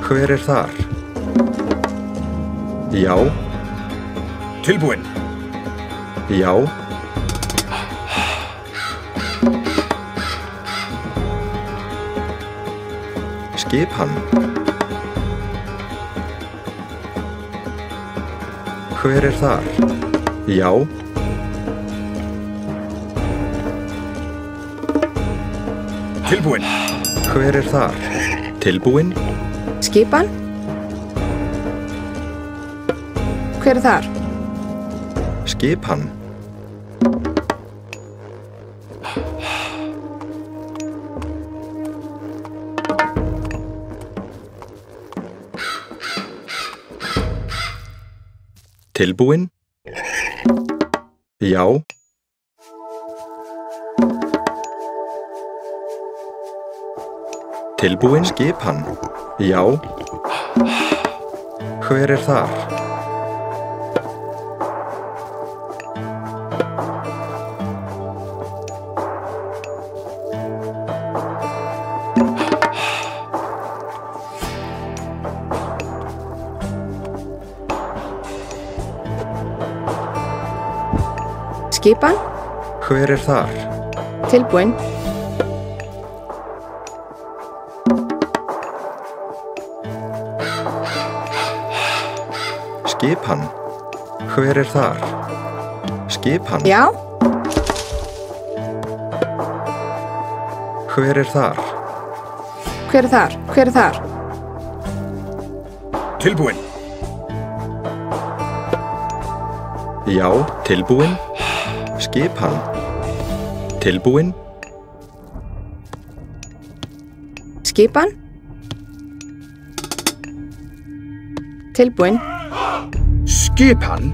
Hver þar? Já. Tilbúinn. Já. Skipan. Hver þar? Já. Tilbúinn. Hver þar? Tilbúinn. Skipan. Hver þar? Skipan. Tilbúinn. Já. Tilbúinn. Skipan. Já. Hver þar? Skipan. Hver þar? Tilbúinn. Skipan. Hver þar? Skipan. Já. Hver þar? Hver þar? Hver þar? Tilbúinn. Já. Tilbúinn. Skipan. Tilbúinn. Skipan. Tilbúinn. Skipan.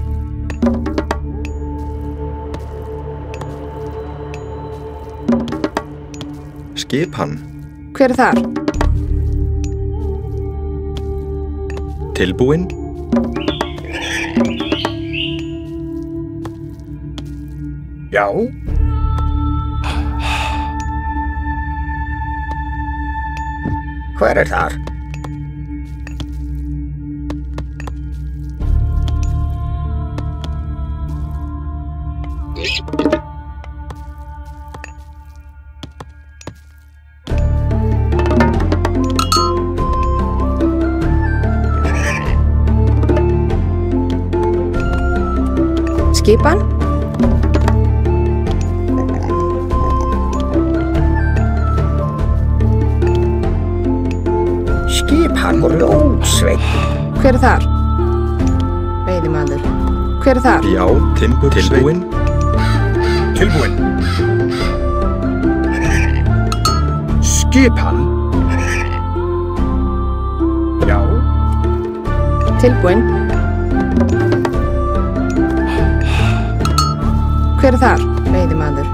Skipan. Hver þar? Tilbúinn. Já. Hver þar? Skipan. Skipan Ljótsveinn. Hver þar? Veiðimaður. Hver þar? Já. Tilbúinn. Tilbúinn. Skipan. Já. Tilbúinn. Hver þar? Veiðimaður.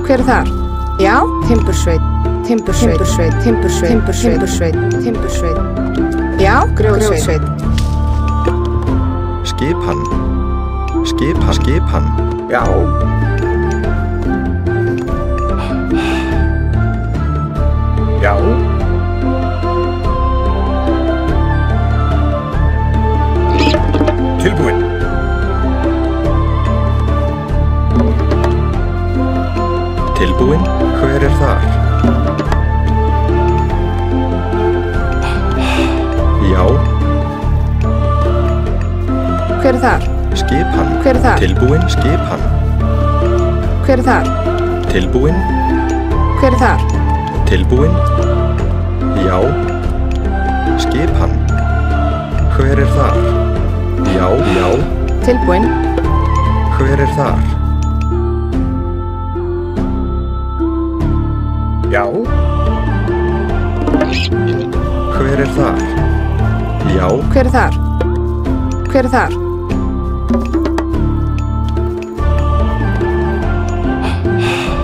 Hver þar? Já. Timbursveit. Timbursveit. Timbursveit. Timbursveit. Timbursveit. Timbursveit. Já. Grjótsveit. Skipan. Skipan. Skipan. Já. Já. Tilbúinn. Tilbúinn. Hver þar? Já. Hver þar? Skipan. Hver þar? Tilbúinn. Skipan. Hver þar? Tilbúinn. Hver þar? Tilbúinn. Já. Skipan. Hver þar? Já. Já. Tilbúinn. Hver þar? Já. Hver þar? Já. Hver þar? Hver þar?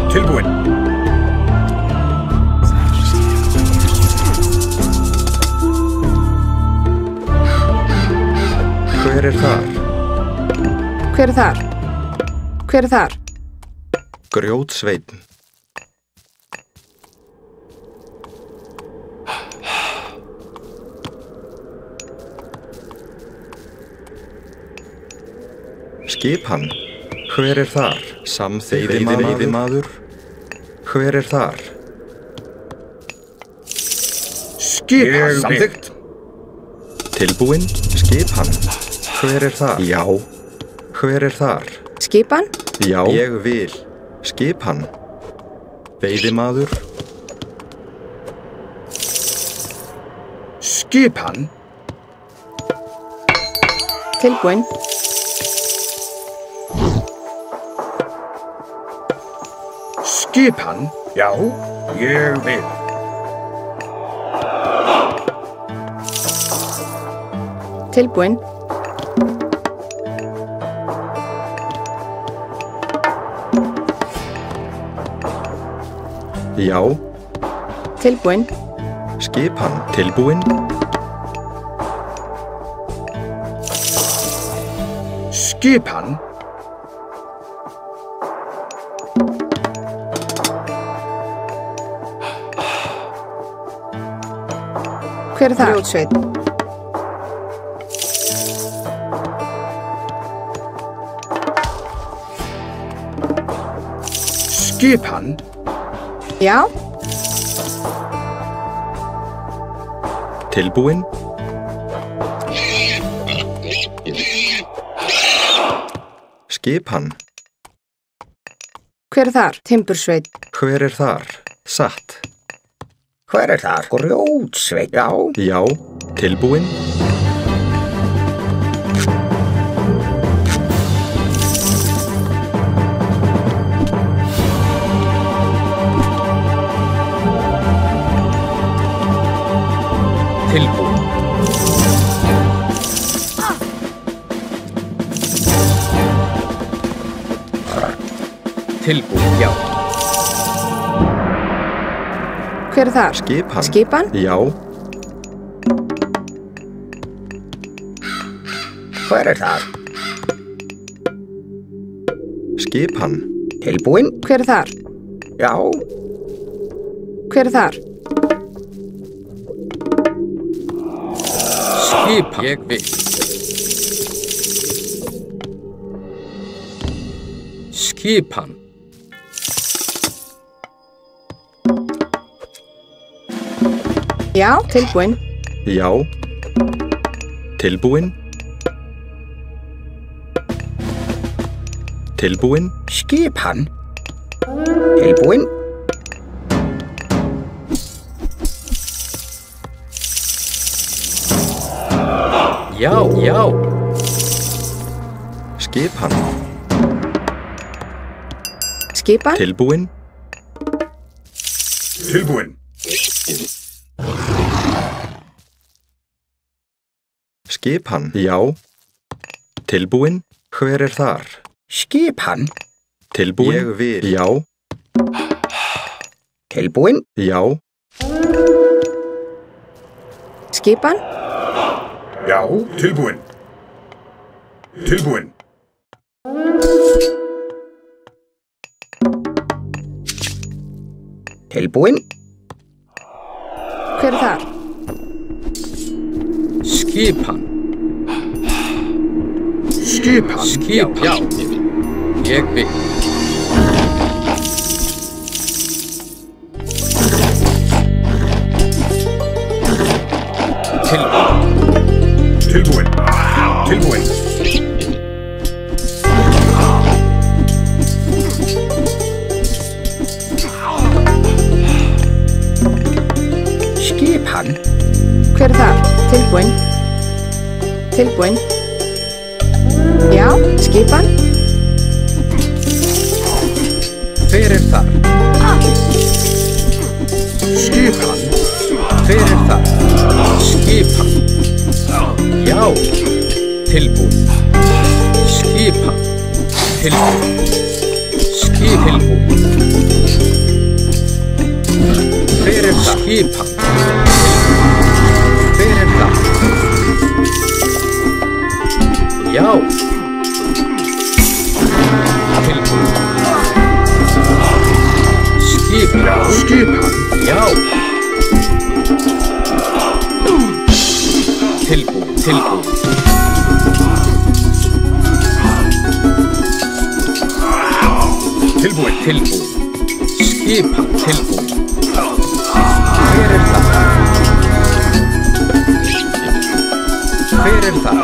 Tilbúinn. Hver þar? Hver þar? Hver þar? Grjótsveinn. Skipan. Hver er þar? Samþykkt veiðimaður. Hver er þar? Skipan samþykkt. Tilbúinn. Skipan. Hver er þar? Já. Hver er þar? Skipan? Já. Ég vil. Skipan. Veiðimaður. Skipan. Tilbúinn. Skipan. Já, ég vil. Tilbúinn. Já. Tilbúinn. Skipan. Tilbúinn. Skipan. Hver er þar? Grjótsveinn. Skipan. Já. Tilbúinn. Skipan. Hver er þar? Timbursveinn. Hver er þar? Satt. Hver er þar? Grjótsveinn. Já. Já. Tilbúinn. Tilbúinn. Tilbúinn, já. Hver er þar? Skipan. Skipan? Já. Hver er þar? Skipan. Tilbúinn. Hver er þar? Já. Hver er þar? Skipan. Ég vil. Skipan. Já. Tilbúinn. Já. Tilbúinn. Tilbúinn. Skipan. Tilbúinn. Já, já. Skipan. Skipan? Tilbúinn. Tilbúinn. Skipan. Já. Tilbúinn. Hver er þar? Skipan. Tilbúinn. Ég vil. Já. Tilbúinn. Já. Skipan? Já, tilbúinn. Tilbúinn. Tilbúinn. Hver er þar? Skipan. Skipan. Skipan. Já. Ég vil. Tilbúinn. Tilbúinn. Skipan. Hver er þar? Tilbúinn. Tilbúinn. Já. Skipan? Hver er þar? Skipan. Hver er þar? Skipan. Já. Tilbúinn. Skipan. Tilbúinn. Tilbúinn. Hver er þar? Skipan. Hver er þar? Já. Tilbúinn. Skipan. Skipan. Já. Tilbúinn. Tilbúinn. Tilbúin. Skipan tilbúin. Hver er það? Hver er það?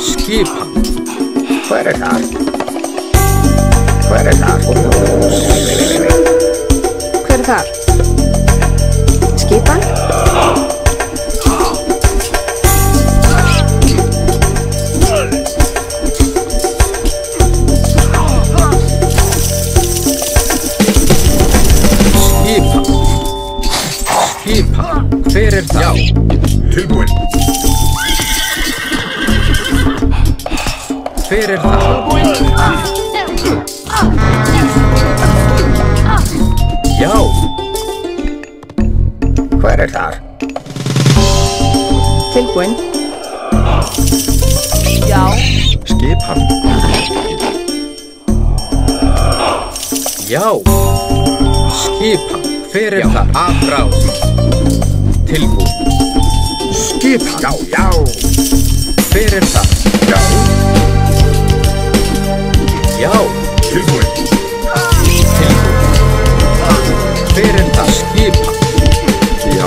Skipan. Hver er það? Hver er það? Hver er þar? Skipan? Skipan. Hver er það? Já. Tilbúin. Hver er það? Já. Hver er það? Tilbúin. Skipan. Já. Skipan. Hver er það? Afrás. Tilbúin. Skipan. Já. Hver er það? Já. Já. Tilbúin. Tilbúin. Hver er það? Skipan. Já.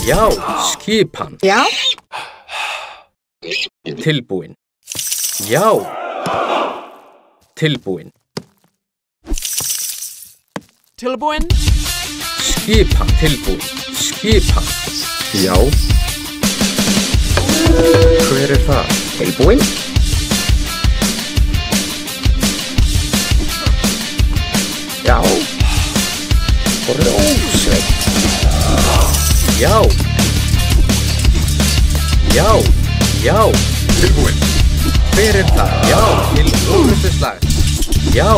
Já, skipan. Já. Tilbúin. Já. Tilbúin. Skipan. Tilbúin. Skipan. Já. Hver er það? Tilbúin. Já. Rósveit. Já. Já. Já. Tilbúin. Hver er það? Já. Til úrvinnsluslag. Já.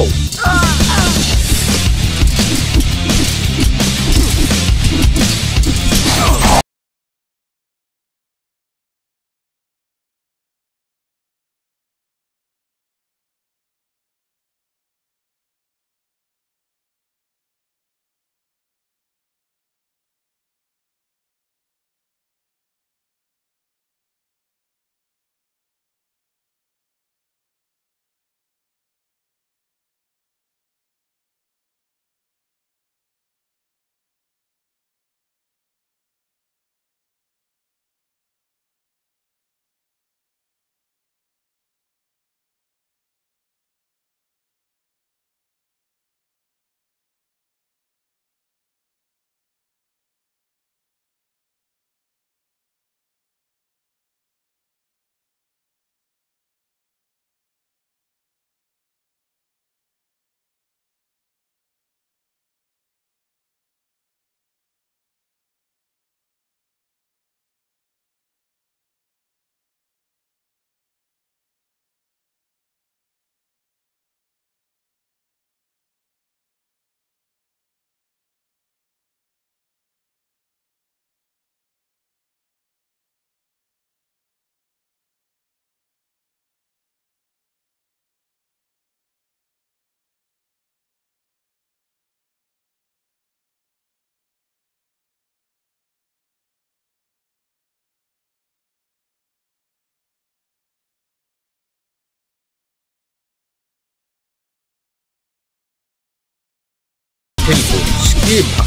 Tilbúin. Skipan.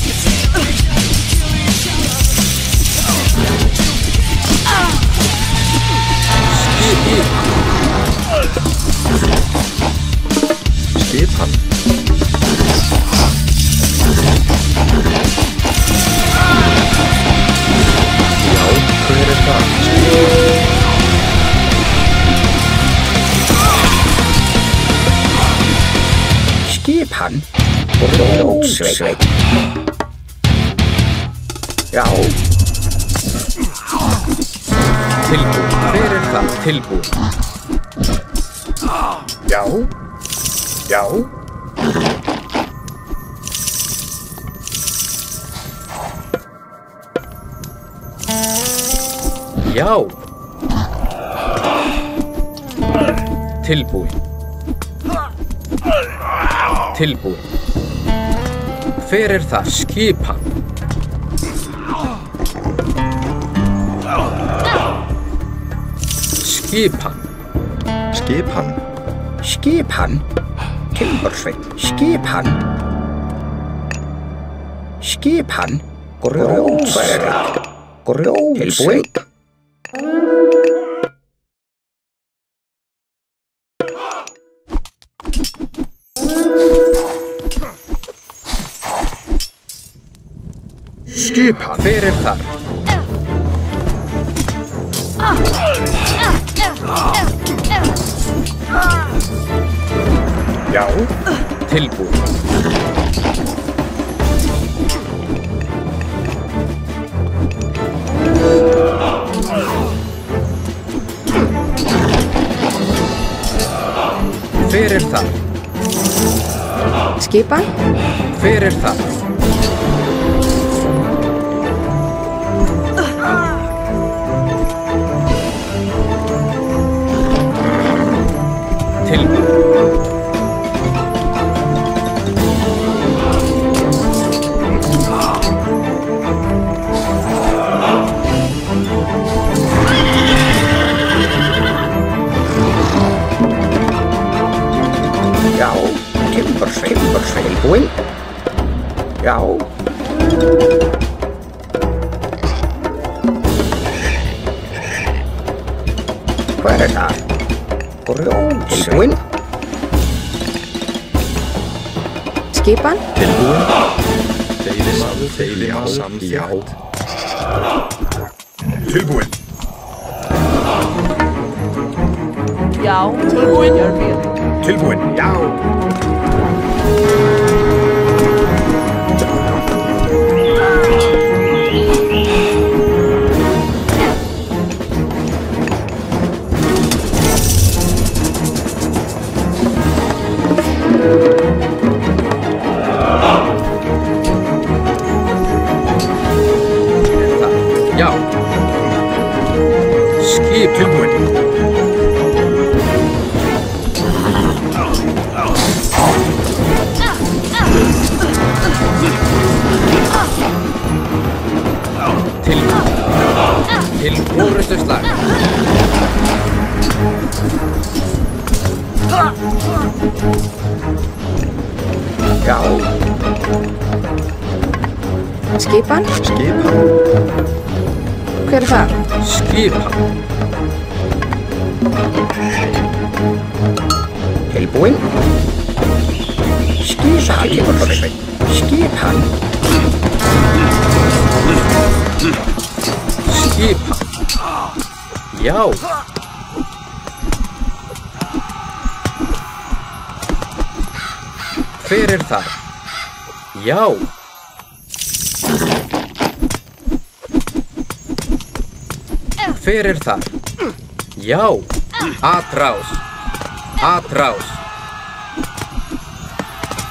Skipan. Já, hver er það? Skipan. Rósveit. Já. Tilbúin. Hver er það? Tilbúin. Já. Já. Já. Tilbúin. Tilbúin. Hver þar? Skipan. Skipan. Skipan. Skipan. Timbursveit. Skipan. Skipan. Grjótsveit. Grjótsveit. Skipan. Hver þar? Já. Tilbúin. Hver þar? Skipan. Hver þar? Tilbúin. Já. Timbursveit. Tilbúin. Já. Hver það? Grjótsveit. Skipan. Tilbúin. Deilimaður. Deilimaður. Samþykkt. Tilbúin. Já, tilbúin. Tilbúin. Já. Já. Skip. Tilbúin. Til orrustuslag. Já. Skipan. Skipan. Hver þar? Skipan. Tilbúin. Skipan. Timbursveit. Skipan. Skipan. Já. Hver þar? Já. Hver þar? Já. Atrás. Atrás.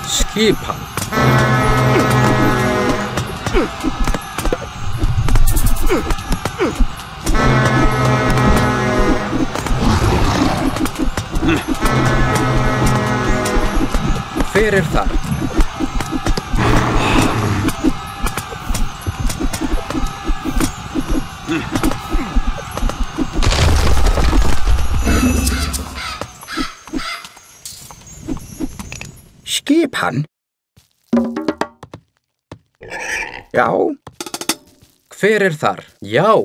Skipan. Hver þar? Skipan. Já. Hver þar? Já.